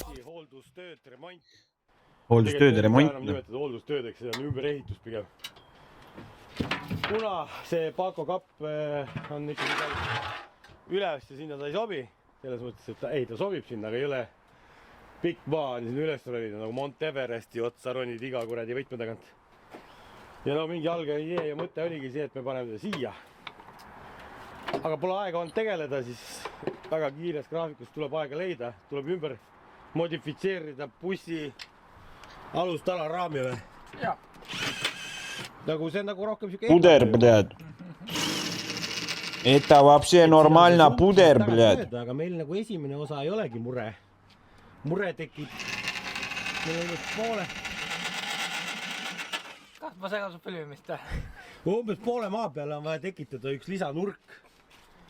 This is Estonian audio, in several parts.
hooldustööd, remont. hooldustööd ja remont. Nimetada hooldustöödeks, see on ümberehitus pigem. Kuna see Paco kapp on ikkagi üles ja sinna ta ei sobi, selles mõttes, et ta sobib sinna, aga ei ole pikk maa on sinna üles ronida nagu Mount Everesti otsa ronid iga kuradi võtme tagant. Ja no mingi alge idee ja mõte oligi see, et me paneme seda siia. Aga pole aega olnud tegeleda, siis väga kiires graafikus tuleb aega leida, tuleb ümber modifitseerida bussi alustala raami või? Jaa. Nagu see on nagu rohkem siuke... Puder, bled. Это вообще нормально, puder, bled. Aga meil nagu esimene osa ei olegi mure. Mure tekib meil umbes poole. Kas ma segasun filmimist? Umbes poole maa peale on vaja tekitada üks lisanurk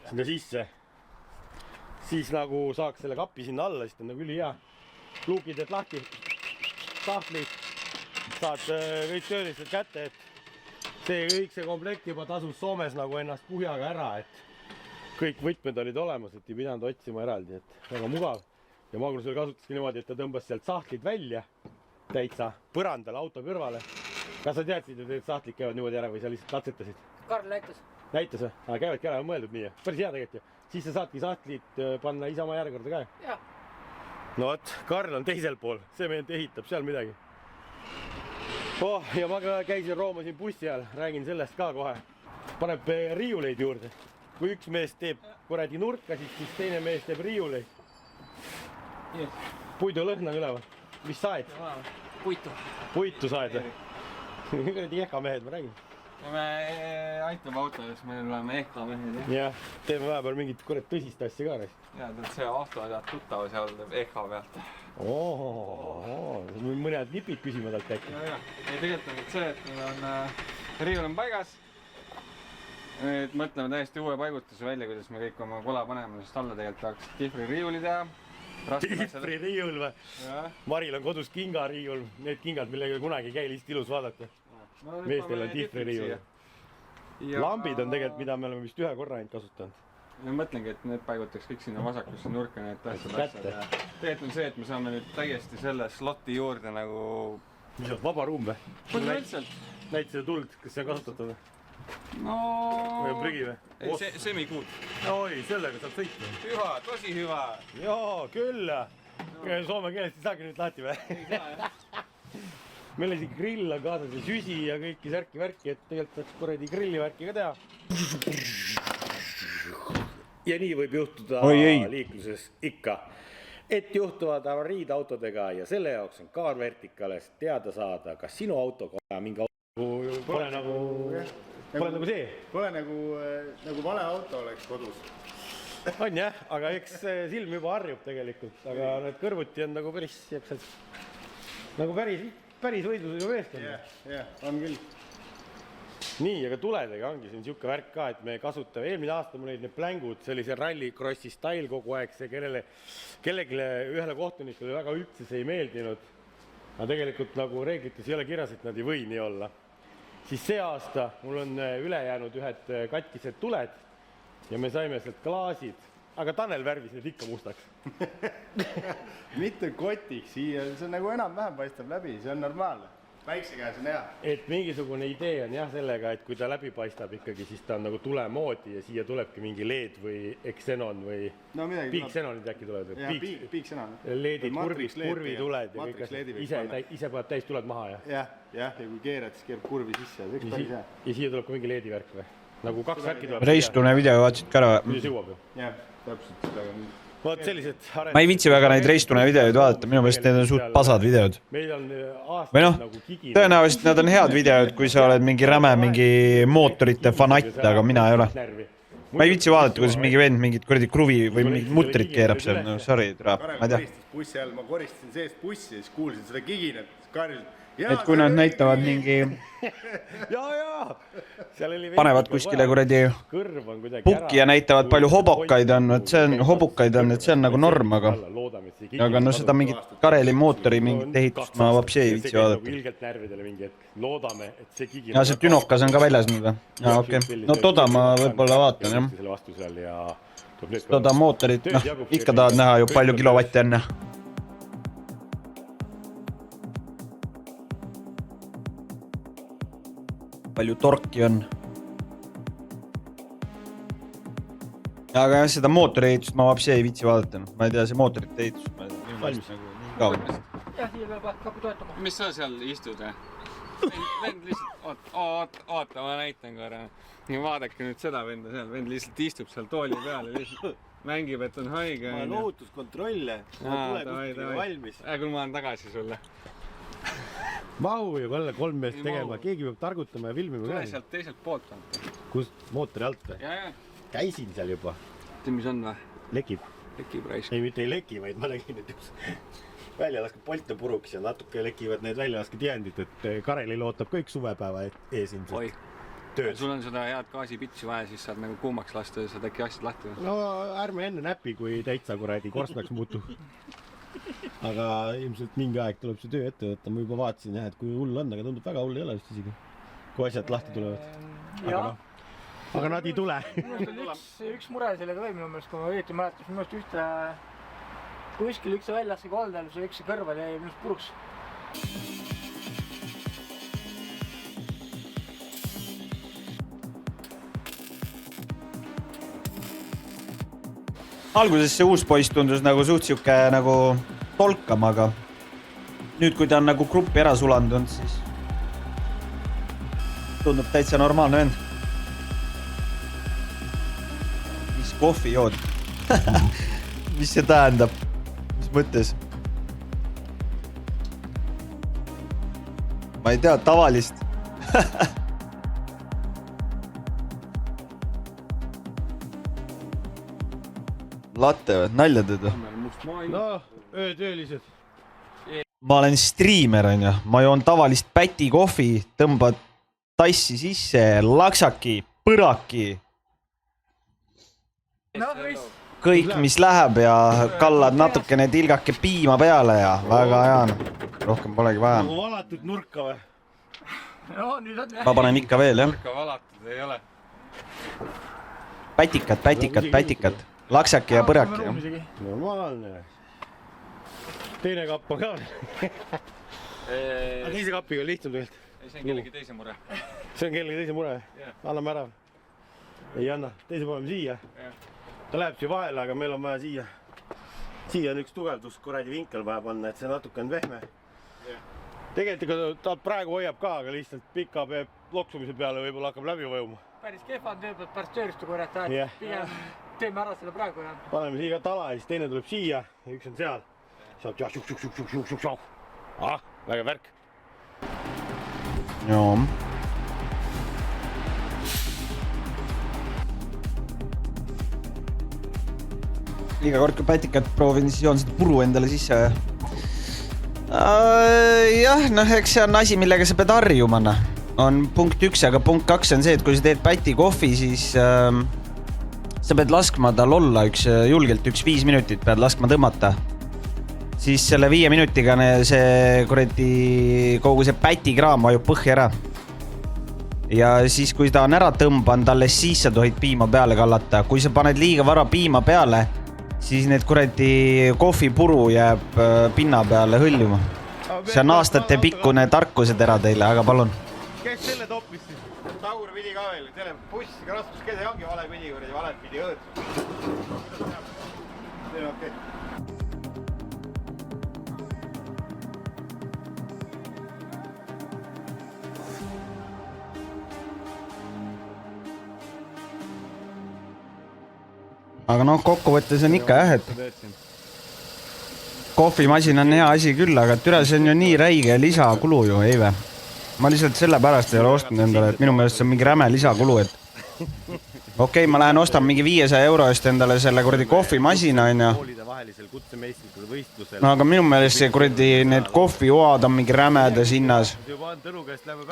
sinna sisse. Siis nagu saaks selle kapi sinna alla, siis on nagu ülihea. Luukid et lahti, tahtlid, saad kõik töölised kätte, et kõik see komplekt juba tasus Soomes nagu ennast puhjaga ära, et kõik võtmed olid olemas, et ei pidanud otsima eraldi, et väga mugav. Ja Magnus veel kasutaski niimoodi, et ta tõmbas sealt sahtlid välja täitsa põrandale auto kõrvale. Kas sa teadsid, et need sahtlid käivad niimoodi ära või sa lihtsalt katsetasid? Karl näitas. Näitas või? Käivadki ära, on mõeldud nii. Päris hea tegelikult ju. Siis sa saadki sahtlid panna Isamaa järjekorda ka. Jah. No vot, Karl on teisel pool. See meelt ehitab seal midagi. Ja ma käisin roomasin bussi ajal, räägin sellest ka kohe. Paneb riiuleid juurde. Kui üks mees teeb kuradi nurka, siis teine mees teeb riiuleid. Puidu lõhn on üleval. Mis saed? Puitu. Puitu saed või? Kuradi ehka mehed, ma räägin. Me aitame autodes, meil oleme ehka mehed. Jah, teeme vahepeal mingit kurat tõsist asja ka. Ja, see auto tead tuttav seal teeb ehka pealt. Mõned nipid küsima talt äkki. Ja, tegelikult on see, et meil on riiul on paigas. Nüüd mõtleme täiesti uue paigutuse välja, kuidas me kõik oma kola paneme, sest alla tegelikult tahaks Tifri riiuli teha. Tifri riiul või? Maril on kodus kingariiul, need kingad, millega kunagi ei käi lihtsalt ilus vaadata. Meestel on Tifri riiul. Lambid on tegelikult, mida me oleme vist ühe korra ainult kasutanud. Ma mõtlengi, et need paigutaks kõik sinna vasakusse nurka, need tähtsad asjad. Tegelikult on see, et me saame nüüd täiesti selle sloti juurde nagu... Mis on vaba ruum või? Põhimõtteliselt. Näid seda tuld, kas see on kasutatud või? No... Või on prügi või? Semikuud. Oi, sellega saab sõita. Hüva, tosi hüva. Joo, küll. Soome keelest ei saagi nüüd lahti või? Ei saa, jah. Meil oli siin grill on kaasas ja süsi ja kõiki särki-värki, et tegelikult saaks kuradi grillivärki ka teha. Ja nii võib juhtuda liikluses ikka, et juhtuvad avariid autodega ja selle jaoks on Car Verticales teada saada, kas sinu auto mingi auto pole nagu see. Pole nagu vale auto oleks kodus. On jah, aga eks silm juba harjub tegelikult, aga need kõrvuti on nagu päris jäksad, nagu päris võidlusõidu meest on. Jah, on küll. Nii, aga tuledega ongi siin siuke värk ka, et me kasutame, eelmine aasta mul olid need plängud, see oli see rallycrossi style kogu aeg, see kellelegi ühele kohtunikule väga üldse see ei meeldinud. Aga tegelikult nagu reeglites ei ole kirjas, et nad ei või nii olla. Siis see aasta mul on üle jäänud ühed katkised tuled ja me saime sealt klaasid, aga Tanel värvis need ikka mustaks. Mitte kotiks siia, see nagu enam-vähem paistab läbi, see on normaalne. Väikse käes on hea. Et mingisugune idee on jah sellega, et kui ta läbi paistab ikkagi, siis ta on nagu tulemoodi ja siia tulebki mingi LED või Xenon või Peak-Xenonid äkki tulevad. Jah, Peak-Xenon. LED-id, kurvituled ja kõik ise paneb täis tuled maha ja? Jah, ja kui keerad, siis keerab kurvi sisse ja kõik päris hea. Ja siia tuleb ka mingi LED-i värk või? Nagu kaks värki tuleb. Reistune video vaatasid ka ära või? Kuidas jõuab ju? Jah, täpselt seda. Vaat sellised ma ei viitsi väga neid reistune videoid vaadata, minu meelest need on suht pasad videod. Meil on või noh, tõenäoliselt nad on head videod, kui sa oled mingi räme, mingi mootorite fanatt, aga mina ei ole. Ma ei viitsi vaadata, kuidas mingi vend mingit kuradi kruvi või mingit mutrit keerab seal, no sorry, ma ei tea. Bussi all, ma koristasin seest bussi ja siis kuulsin seda kiginet Karl. Et kui nad näitavad mingi... panevad kuskile kuradi pukki ja näitavad palju hobukaid on, et see on nagu norm, aga no seda mingit Kareli mootori mingit ehitust ma vapsi ei viitsi vaadata. Ja see tünokas on ka väljas nüüd või? Jaa, okei. No toda ma võib-olla vaatan, jah. Toda mootorit, noh, ikka tahad näha ju palju kilovatti enne. palju torki on. Aga jah, seda mootori ehitust ma vapsi ei viitsi vaadata. Ma ei tea, see mootorite ehitus. Valmis. Nii kaua. jah, siia peab hakka toetama. Mis sa seal istud või? Vend lihtsalt, oota, ma näitan korra. Ja vaadake nüüd seda venda seal, vend lihtsalt istub seal tooli peal ja lihtsalt mängib, et on haige. Ma olen ohutuskontrolle. Ma tule kuskile valmis. Küll ma olen tagasi sulle. Mahu ju Kalle 3 meest tegema. Keegi peab targutama ja filmima Tule ka. sealt teiselt poolt on. Kust? Mootori alt või? Ja. Käisin seal juba. Tea, mis on või? Lekib. Lekib raisk. Ei, mitte ei leki, vaid ma nägin, et üks välja laskeb polte puruks ja natuke lekivad need väljalasketihendid, et Karelil ootab kõik suvepäeva ees ilmselt. Tööd. Sul on seda head gaasipitsi vaja, siis saad nagu kuumaks lasta ja saad äkki asjad lahti. No ärme enne näpi, kui täitsa kuradi korstnaks muutu. Aga ilmselt mingi aeg tuleb see töö ette võtta. Ma juba vaatasin, et kui hull on, aga tundub väga hull ei ole vist isegi. Kui asjad lahti tulevad. Aga nad ei tule. Üks mure sellega või minu meelest, kui ma õieti mäletas, minu meelest ühte kuskil üks väljasse koldel, see üks kõrval jäi minust puruks. Alguses see uus poiss tundus nagu suht siuke nagu tolkam, aga nüüd kui ta on nagu gruppi ära sulandunud, siis tundub täitsa normaalne vend. Mis kohvi jood? Mis see tähendab? Mis mõttes? Ma ei tea, tavalist. Latte või? Nalja teda? No, öötöölised. Ma olen striimer, on ju. Ma joon tavalist päti kohvi, tõmbad tassi sisse, laksaki, põraki. Kõik, mis läheb ja kallad natukene tilgake piima peale ja väga hea. Rohkem polegi vaja. Nagu valatud nurka või? No, nüüd on Ma panen ikka veel, jah. Nurka valatud ei ole. Pätikad. Laksaki ja põraki. Normaalne. Teine kapp on ka. Aga teise kapiga on lihtsam tegelikult. Ei, see on kellegi teise mure. See on kellegi teise mure. Anname ära. Ei anna. Teise paneme siia. Ta läheb siia vahele, aga meil on vaja siia. Siia on üks tugevdus, kuradi vinkel vaja panna, et see natuke on vehme. Tegelikult ta praegu hoiab ka, aga lihtsalt pika loksumise peale võib-olla hakkab läbi vajuma. päris kehva on töö, peab pärast tööristu korjata, Jah. pigem teeme ära selle praegu ja Paneme siia tala ja siis teine tuleb siia ja üks on seal. Saab tšuk-tšuk-tšuk-tšuk-tšuk-tšuk. Väga värk. Joo. Iga kord kui pätikat proovin, siis joon seda puru endale sisse. Jah, noh, eks see on asi, millega sa pead harjuma, on punkt 1, aga punkt 2 on see, et kui sa teed päti kohvi, siis sa pead laskma tal olla julgelt 5 minutit pead laskma tõmmata. Siis selle 5 minutiga see kuradi kogu see pätikraam vajub põhja ära. Ja siis kui ta on ära tõmban, alles siis sa tohid piima peale kallata. Kui sa paned liiga vara piima peale, siis need kuradi kohvipuru jääb pinna peale hõljuma. See on aastate pikkune tarkused ära teile, aga palun. Kes selle toppis siis? Taur pidi ka veel, selle bussi raskuskese ongi vale pidi, vale pidi õõt. See on okei. Aga noh, kokkuvõttes on ikka jah, et kohvimasin on hea asi küll, aga türa see on ju nii räige lisakulu ju, ei või? Ma lihtsalt selle pärast ei ole ostnud endale, et minu meelest see on mingi räme lisakulu, et okei, ma lähen ostan mingi 500 euro eest endale selle kuradi kohvimasina, on ju. No aga minu meelest see kuradi need kohvijoad on mingi rämedas hinnas.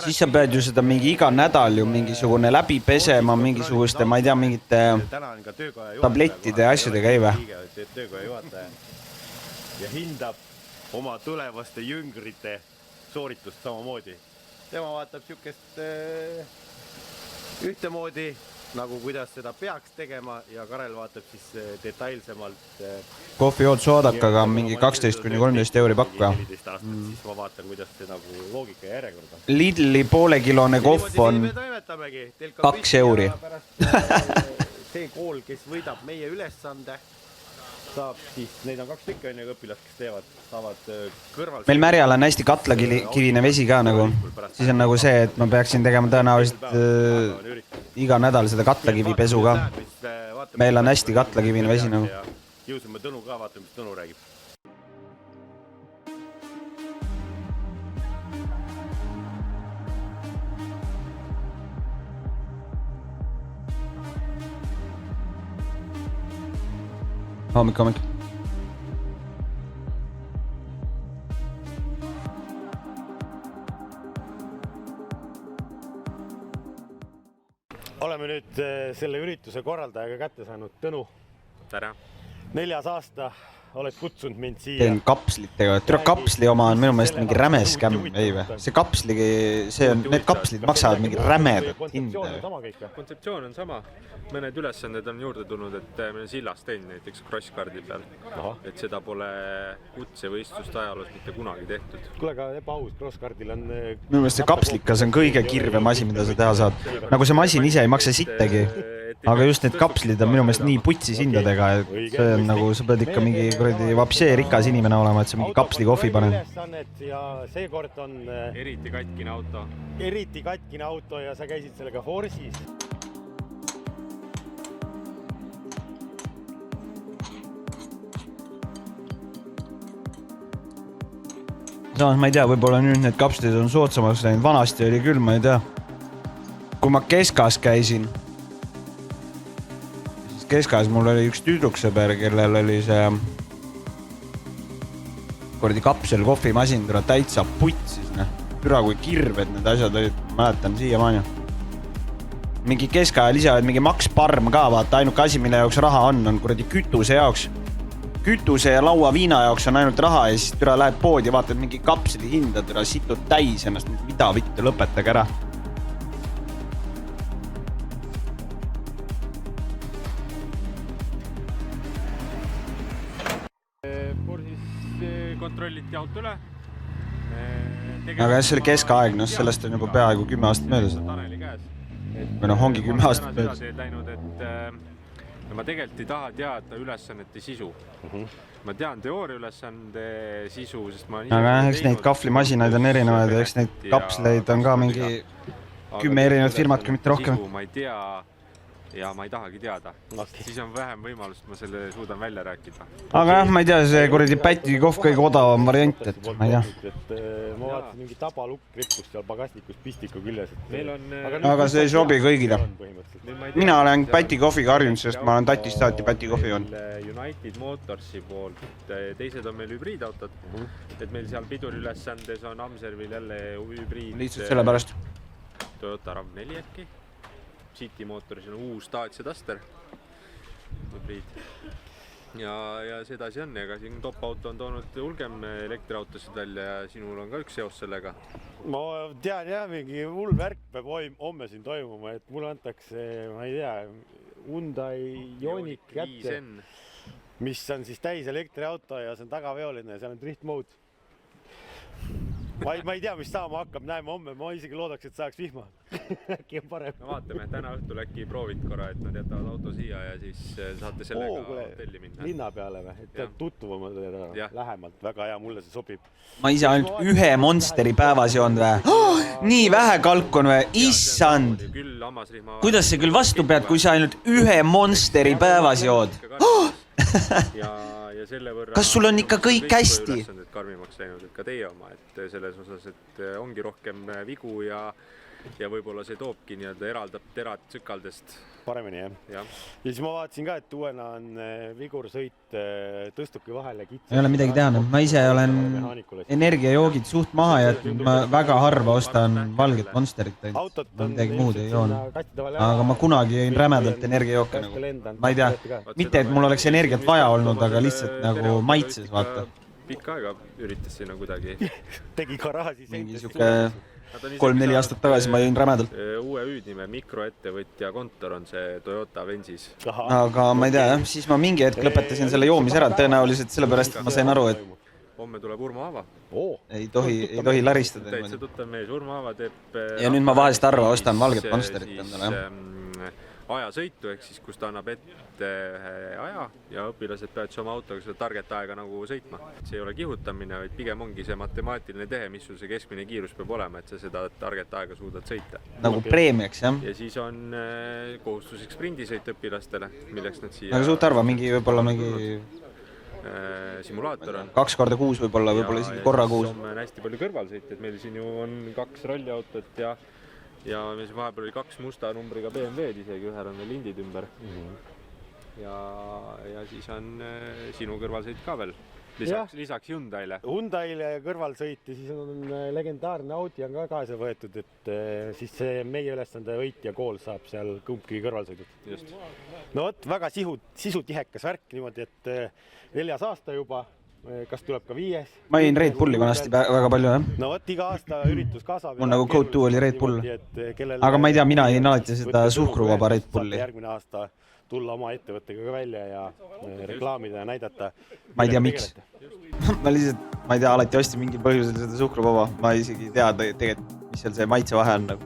Siis sa pead ju seda mingi iga nädal ju mingisugune läbi pesema mingisuguste, ma ei tea, mingite tablettide ja asjadega, ei või? Ja hindab oma tulevaste jüngrite sooritust samamoodi. Tema vaatab siukest ühtemoodi nagu kuidas seda peaks tegema ja Karel vaatab siis detailsemalt kohvijood soodakaga mingi 12 kuni 13 euri pakk või? 14 aastat, siis ma vaatan, kuidas see nagu loogika ja järjekord on. Lidli poolekilone kohv on 2 euri. See kool, kes võidab meie ülesande, saab siis, neid on 2 tükki on ju õpilast, kes teevad, saavad kõrval... Meil Märjal on hästi katlakivine vesi ka nagu. Siis on nagu see, et ma peaksin tegema tõenäoliselt iga nädal seda katlakivipesu ka. Meil on hästi katlakivine vesi nagu. Jõusime Tõnu ka, vaatame, mis Tõnu räägib. Hommik. Oleme nüüd selle ürituse korraldajaga kätte saanud. Tõnu. Tere. 4. aasta oled kutsunud mind siia. Teen kapslitega. Türa kapsli oma on minu meelest mingi räme skämm, ei või? See kapsligi, need kapslid maksavad mingi rämedat hinda. Kontseptsioon on sama. Mõned ülesanded on juurde tulnud, et meil on sillast teinud näiteks crosscardi peal. Et seda pole kutsevõistlust ajaloos mitte kunagi tehtud. Kuule, aga ebaaus, crosscardil on... Minu meelest see kapslikas on kõige kirvem asi, mida sa teha saad. Nagu see masin ise ei maksa sittegi. Aga just need kapslid on minu meelest nii putsis hindadega, et see on nagu, sa pead ikka mingi vapsee rikas inimene olema, et sa mingi kapsli kohvi paned. Ja seekord on... Eriti katkine auto ja sa käisid sellega Horsis. Samas ma ei tea, võib-olla nüüd need kapslid on sootsamaks läinud, vanasti oli küll, ma ei tea. Kui ma Keskas käisin, siis Keskas mul oli üks tüdruksõber, kellel oli see kordi kapsel kohvimasin, türa täitsa putsis, türa kui kirved need asjad olid, mäletan siiamaani. Mingi keskajal ise olid mingi Max Parm ka, vaata, ainuke asi, mille jaoks raha on kuradi kütuse jaoks. Kütuse ja laua viina jaoks on ainult raha ja siis türa lähed poodi ja vaatad mingi kapsli hinda, türa situd täis ennast, mida vittu, lõpetage ära. Borsis kontrolliti auto üle. Aga jah, see oli keskaeg, sellest on juba peaaegu 10 aastat möödas. Või ongi 10 aastat möödas. Ma tegelikult ei taha teada ülesannete sisu. Ma tean teooria ülesande sisu, sest ma... Aga eks neid kahvlimasinaid on erinevaid ja eks neid kapsleid on ka mingi 10 erinevat firmat, kui mitte rohkem. Sisu ma ei tea ja ma ei tahagi teada. Siis on vähem võimalust, ma selle suudan välja rääkida. Aga jah, ma ei tea, see kuradi Päti kohv kõige odavam variant, et ma ei tea. Ma vaatasin mingi tabalukk rippust seal pagasnikus pistiku küljes. Aga see ei sobi kõigile. Mina olen Päti kohviga harjunud, sest ma olen Tatist saati Päti kohvi olnud. United Motorsi poolt, teised on meil hübriidautod, et meil seal piduriülesandes on Amservil jälle hübriid. Lihtsalt selle pärast. Toyota RAV4 äkki. City Motoris on uus Dacia Duster hübriid. Ja sedasi on, ega siin top-auto on toonud hulgem elektriautosid välja ja sinul on ka üks seos sellega. Ma tean jah, mingi hull värk peab homme siin toimuma, et mulle antakse, ma ei tea, Hyundai Ioniq kätte, mis on siis täis elektriauto ja see on tagaveoline ja seal on drift mode. Ma ei tea, mis saama hakkab, näeme homme, ma isegi loodaks, et saaks vihma. Äkki on parem. No vaatame, täna õhtul äkki proovid korra, et nad jätavad auto siia ja siis saate sellega hotelli minna. Linna peale või? Et tuttuvamad lähemalt, väga hea, mulle see sobib. Ma ise ainult ühe Monsteri päevas joon või? Nii vähe kalk on või? Issand! Kuidas sa küll vastu pead, kui sa ainult ühe Monsteri päevas jood? Kas sul on ikka kõik hästi? Karmimaks läinud, et ka teie oma, et selles osas, et ongi rohkem vigu ja võib-olla see toobki eraldab terad tsükaldest. Paremini, jah. Ja siis ma vaatasin ka, et uuena on vigursõit tõstuki vahele kitsa. Ei ole midagi teha, ma ise olen energiajoogid suht maha jätnud, ma väga harva ostan valget Monsterit, midagi muud ei joon. Aga ma kunagi jõin rämedalt energiajooke nagu, ma ei tea, mitte et mul oleks energiat vaja olnud, aga lihtsalt nagu maitses, vaata. Pikka aega üritas sinna kuidagi. Tegi garaaži mingi siuke 3-4 aastat tagasi ma jõin rämedalt. Uue hüüdnime mikroettevõtja kontor on see Toyota Avensis. Aga ma ei tea jah, siis ma mingi hetk lõpetasin selle joomise ära, tõenäoliselt sellepärast, et ma sain aru, et homme tuleb Urmo Aava. ei tohi laristada. Täitsa tuttav mees, Urmo Aava teeb ja nüüd ma vahest harva ostan valget Monsterit endale, jah. Ajasõitu, ehk siis kus ta annab ette aja ja õpilased peavad oma autoga seda target aega nagu sõitma. See ei ole kihutamine, vaid pigem ongi see matemaatiline tehe, mis sul see keskmine kiirus peab olema, et sa seda target aega suudad sõita. Nagu preemiaks, jah? Ja siis on kohustuslik sprindisõit õpilastele, milleks nad siia... Aga suht arva, võib-olla mingi... simulaator on 2 korda kuus võib-olla isegi korra kuus. On hästi palju kõrvalsõite, et meil siin ju on 2 ralliautot ja meil siin vahepeal oli 2 musta numbriga BMW-d isegi, ühel on veel lindid ümber. Ja siis on sinu kõrvalsõit ka veel, lisaks Hyundai'le. Hyundai'le kõrvalsõiti, siis on legendaarne Audi on ka kaasa võetud, et siis see meie ülesande võit ja kool saab seal kumbki kõrvalsõidud. Just. No vot, väga sisutihekas värk niimoodi, et 4. aasta juba. Kas tuleb ka 5? Ma jõin Red Bulli vanasti väga palju, jah. No vot, iga aasta üritus kasvab. Mul nagu go-to oli Red Bull. Aga ma ei tea, mina jõin alati seda suhkruvaba Red Bulli. Järgmine aasta tulla oma ettevõttega ka välja ja reklaamida ja näidata. Ma ei tea, miks. Ma lihtsalt, ma ei tea, alati ostin mingil põhjusel seda suhkruvaba. Ma isegi ei tea tegelikult, mis seal see maitse vahe on.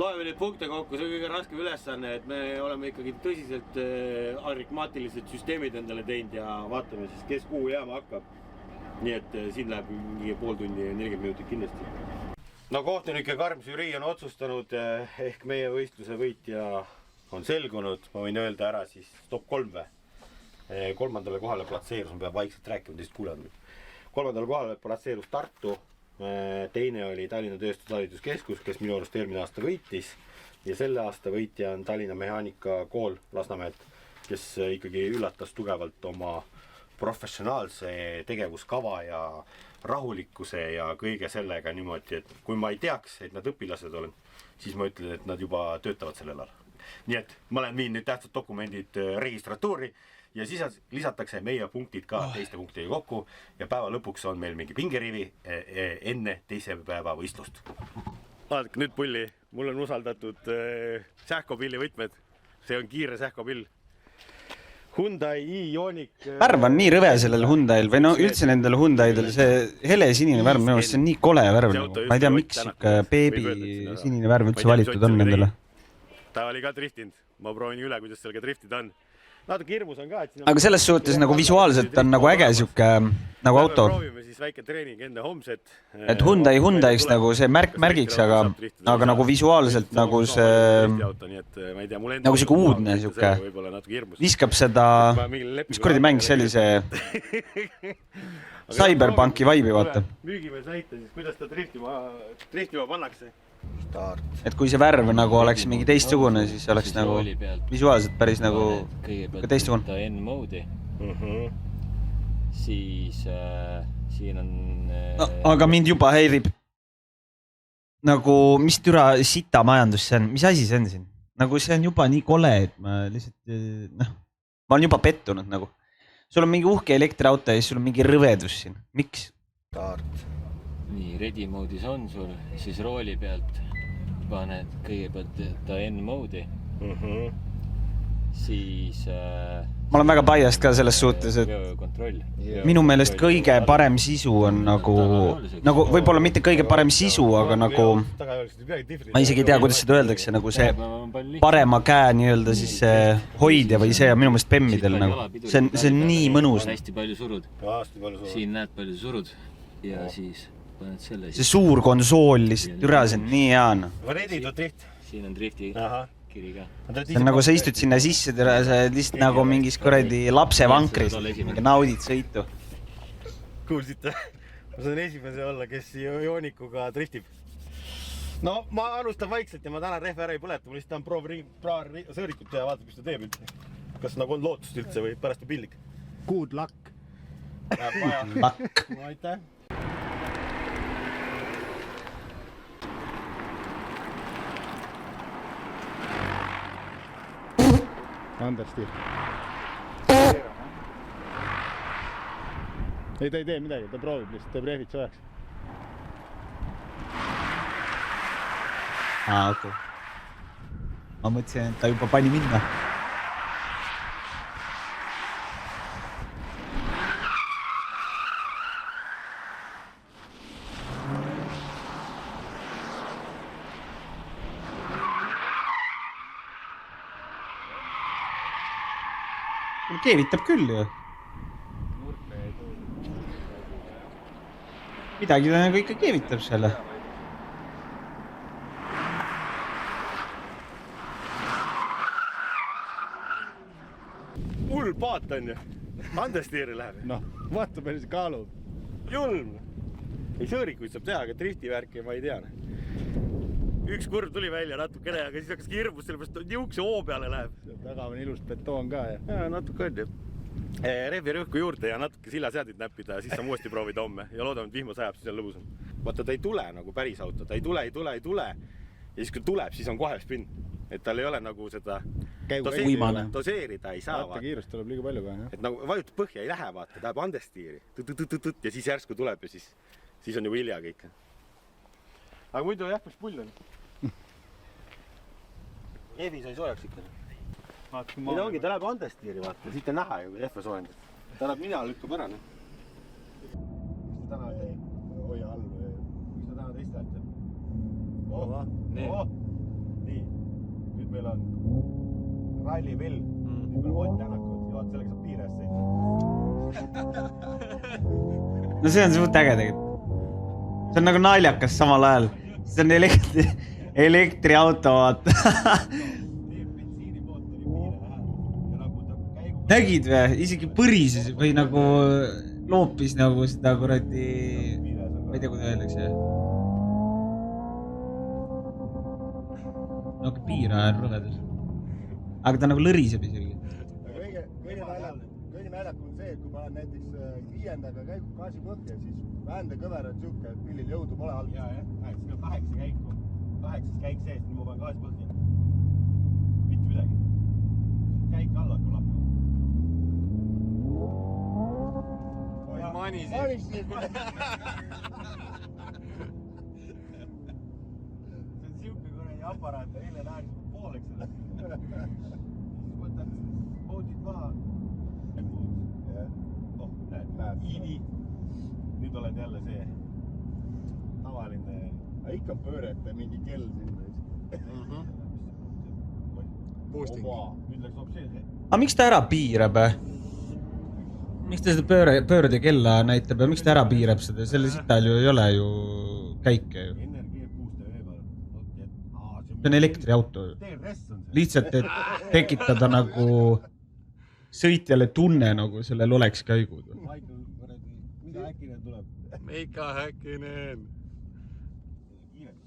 Loeme neid punkte kokku, see on kõige raskem ülesanne, et me oleme ikkagi tõsiselt arigmaatilised süsteemid endale teinud ja vaatame siis, kes kuhu jääma hakkab. Nii et siin läheb mingi pool tunni ja 40 minutit kindlasti. No kohtunike karm žürii on otsustanud, ehk meie võistluse võitja on selgunud. Ma võin öelda ära siis top 3 või. 3. kohale platseerus, ma peab vaikselt rääkima, teist kuulevad. 3. kohale platseerus Tartu. Teine oli Tallinna Tööstustalituskeskus, kes minu arust eelmine aasta võitis ja selle aasta võitja on Tallinna Mehaanikakool Lasnamäelt, kes ikkagi üllatas tugevalt oma professionaalse tegevuskava ja rahulikkuse ja kõige sellega niimoodi, et kui ma ei teaks, et nad õpilased olen, siis ma ütlen, et nad juba töötavad sellel alal. Nii et ma olen viin nüüd tähtsad dokumendid registratuuri ja siis lisatakse meie punktid ka teiste punktidega kokku ja päeva lõpuks on meil mingi pingerivi enne teise päeva võistlust. Vaadake nüüd pulli, mul on usaldatud sähkopilli võtmed, see on kiire sähkopill. Hyundai i-Ioniq. Värv on nii rõve sellel Hyundai'l või no üldse nendel Hyundai'del, see hele sinine värv, minu arust see on nii kole värv. Ma ei tea, miks beebi sinine värv üldse valitud on nendele. Ta oli ka driftinud, ma proovin üle, kuidas seal ka driftida on. Natuke hirmus on ka, et siin on... Aga selles suhtes nagu visuaalselt on nagu äge siuke nagu auto. Proovime siis väike treening enne homset. Et Hyundai'ks nagu see märgiks, aga nagu visuaalselt nagu see nagu siuke uudne siuke viskab seda, mis kuradi mäng sellise Cyberpunki vaibi, vaata. Müügimees näita siis, kuidas ta driftima pannakse. Et kui see värv nagu oleks mingi teistsugune, siis oleks nagu visuaalselt päris nagu teistsugune. Ta N-moodi. Siis siin on... Aga mind juba häirib nagu, mis türa sita majandus see on, mis asi see on siin? Nagu see on juba nii kole, et ma lihtsalt, ma olen juba pettunud nagu. Sul on mingi uhke elektriauto ja sul on mingi rõvedus siin. Miks? Nii, ready moodis on sul, siis rooli pealt paned kõigepealt ta N-moodi. Siis... Ma olen väga biased ka selles suhtes, et minu meelest kõige parem sisu on nagu võib-olla mitte kõige parem sisu, aga nagu ma isegi ei tea, kuidas seda öeldakse, nagu see parema käe nii-öelda siis see hoidja või see on minu meelest bemmidel nagu. See on nii mõnus. Hästi palju surud. Siin näed palju surud ja siis paned selle. See suur konsool lihtsalt üra, see on nii hea. Siin on drifti kiri ka. See on nagu sa istud sinna sisse, sa lihtsalt nagu mingis kuradi lapse vankris, naudid sõitu. Kuulsite? Ma saan esimese olla, kes Ionikuga driftib. No ma alustan vaikselt ja ma täna rehve ära ei põleta, ma lihtsalt tahan sõõrikut teha, vaata, mis ta teeb üldse. Kas nagu on lootust üldse või pärast on pillik? Good luck. Luck. Aitäh. Understeer. ei, ta ei tee midagi, ta proovib lihtsalt, teeb rehvid soojaks. Okei. Ma mõtlesin, et ta juba pani minna. Keevitab küll ju. Midagi ta nagu ikka keevitab selle. Hull paat on ju. Andestiiri läheb. Noh, vaata päris kaalub. Julm. Ei sõõrikuid saab teha, aga driftivärki ma ei tea. Üks kurv tuli välja natukene, aga siis hakkas hirmus, sellepärast niukse hoo peale läheb. Taga on ilus betoon ka ja. Ja natuke on ju. Rehvi rõhku juurde ja natuke sillaseadid näppida ja siis saame uuesti proovida homme. Ja loodame, et vihma sajab, siis on lõbusam. Vaata, ta ei tule nagu päris auto, ta ei tule. Ja siis kui tuleb, siis on kohe spin. Et tal ei ole nagu seda doseerida ei saa. Vaata, kiirust tuleb liiga palju ka. Et nagu vajutab põhja, ei lähe vaata, ta jääb andestiiri. Ja siis järsku tuleb ja siis on juba hilja kõik. Aga muidu jah, päris pull on. Evi sai soojaks ikka. Ei ongi, ta läheb andestiiri vaata, siit on näha ju, kui Ehve soojendab. Ta läheb mina lükkab ära. Miks ta täna jäi? Hoia all või? Miks ta täna teist lähete? Nii. Nüüd meil on Rally Will. Nüüd meil on Ott Tänakud ja vaat sellega saab piire eest sõita. No see on suht äge tegelikult. See on nagu naljakas samal ajal. See on elektriauto, vaata. Nägid või? Isegi põrises või nagu loopis nagu seda kuradi... Ma ei tea, kuidas öeldakse. Nagu piira on rõvedus. Aga ta nagu lõriseb isegi. Kõige naljakum on see, et kui ma olen näiteks 5. gaasi põhja, siis väändekõver on siuke, et pillil jõudu pole all. Jaa, näed, siin on 8 käiku. 8 käik sees, nüüd ma panen gaasi põhja. Mitte midagi. Käik alla, kui lappi. Manisid. See on siuke kuradi aparaat ja eile näen pooleks seda. Siis võtad moodid maha. Näed, Ivi. Nüüd oled jälle see tavaline. Ikka pöörete mingi kell sinna. Boosting. Nüüd läks hoopis see. Aga miks ta ära piirab? Miks ta seda pöörde kella näitab ja miks ta ära piirab seda? Selle sital ju ei ole ju käike ju. See on elektriauto ju. Lihtsalt, et tekitada nagu sõitjale tunne, nagu sellel oleks käigud. Mida äkinen tuleb? Meika Häkkinen.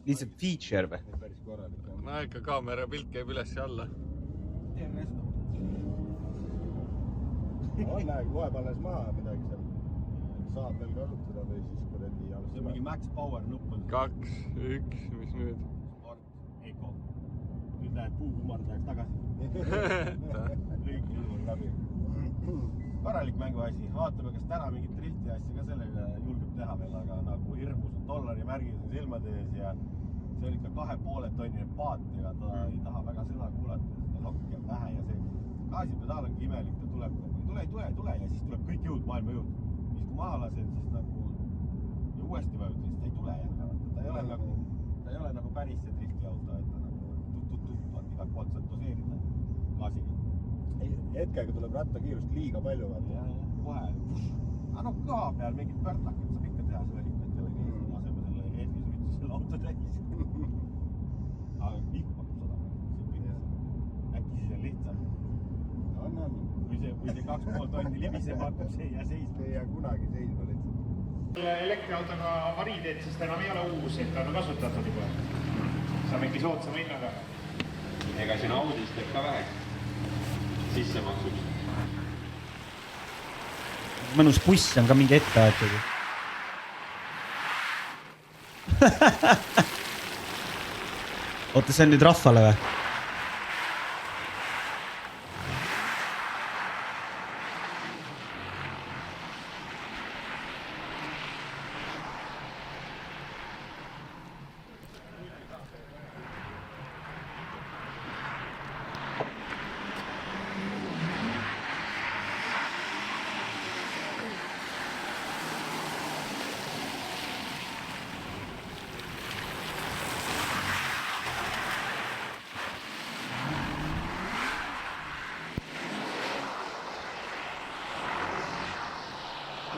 Lihtsalt feature või? No ikka kaamera pilt käib üles ja alla. On näeg, loeb alles maha midagi seal. Saab veel kasutada või siis kuradi alles. See on mingi Max Power nupp on. 2, 1, mis nüüd? Sport, Eco. Nüüd lähed puukummardajaks tagasi. Kõik ilmul läbi. Korralik mänguasi. Vaatame, kas täna mingit drifti asja ka sellega julgeb teha veel, aga nagu hirmus on $märgis on silmade ees ja see on ikka 2,5 tonnine paat ja ta ei taha väga seda kuulata. Seda lokki on vähe ja see gaasipedaal ongi imelik, ta tuleb ei tule ja siis tuleb kõik jõud maailma jõud. Siis kui maha lasen, siis nagu ja uuesti vajutan, siis ta ei tule jälle. Ta ei ole nagu päris see driftiauto, et ta nagu tut-tut-tut igalt poolt saab doseerida gaasiga. Hetkega tuleb rattakiirust liiga palju. Ja kohe. Aga noh, koha peal mingid pärtlakad saab ikka teha selle ikka, et jälle laseme selle Eestis võitsi selle auto täis. Aga vihmab seda. Äkki siis on lihtsam. Kui see 2,5 tonni libisema hakkab, see ei jää seisma. Ei jää kunagi seisma lihtsalt. Elektriautoga avarii teed, sest enam ei ole uus, et ta on kasutatud juba. Saab mingi soodsama hinnaga. Ega siin Audis teeb ka väheks sissemaksuks. Mõnus buss on ka mingi ette aetud. Oota, see on nüüd rahvale või?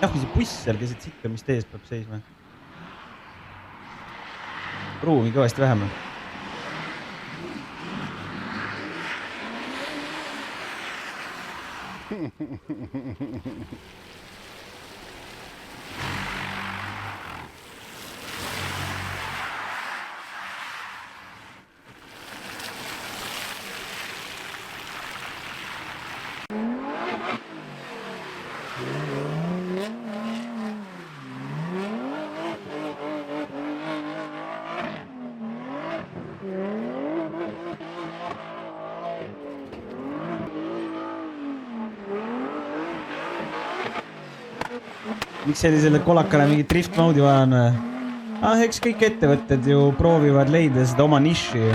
jah, kui see buss seal keset sitta, mis tees peab seisma. Ruumi kõvasti vähem. Miks sellisele kolakale mingi drift mode'i vaja on? Eks kõik ettevõtted ju proovivad leida seda oma niši.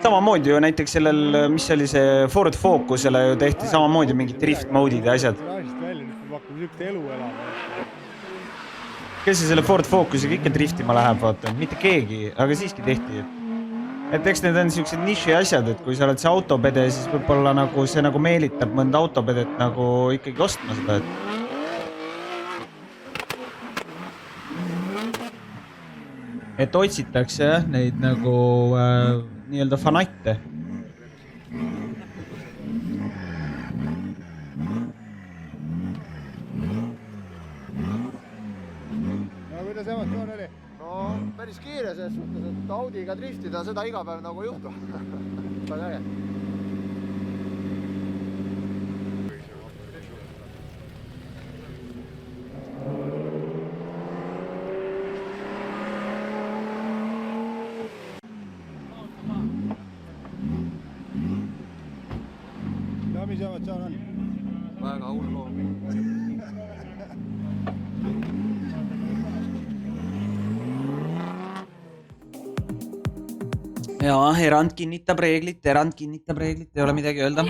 Samamoodi ju näiteks sellel, mis oli see Ford Focusele ju tehti samamoodi mingi drift mode'id ja asjad. Raasist välja, nüüd peab hakkama niisugust elu elama. Kes see selle Ford Focusega ikka driftima läheb, vaata, mitte keegi, aga siiski tehti. Et eks need on niisugused niši asjad, et kui sa oled see autopede, siis võib-olla nagu see nagu meelitab mõnda autopedet nagu ikkagi ostma seda, et otsitakse jah, neid nagu nii-öelda fanatte. No kuidas emotsioon oli? No päris kiire selles suhtes, et Audiga driftida seda iga päev nagu ei juhtu. Väga äge. Mis emotsioon on? Väga hull loom. Jaa, erand kinnitab reeglit, ei ole midagi öelda.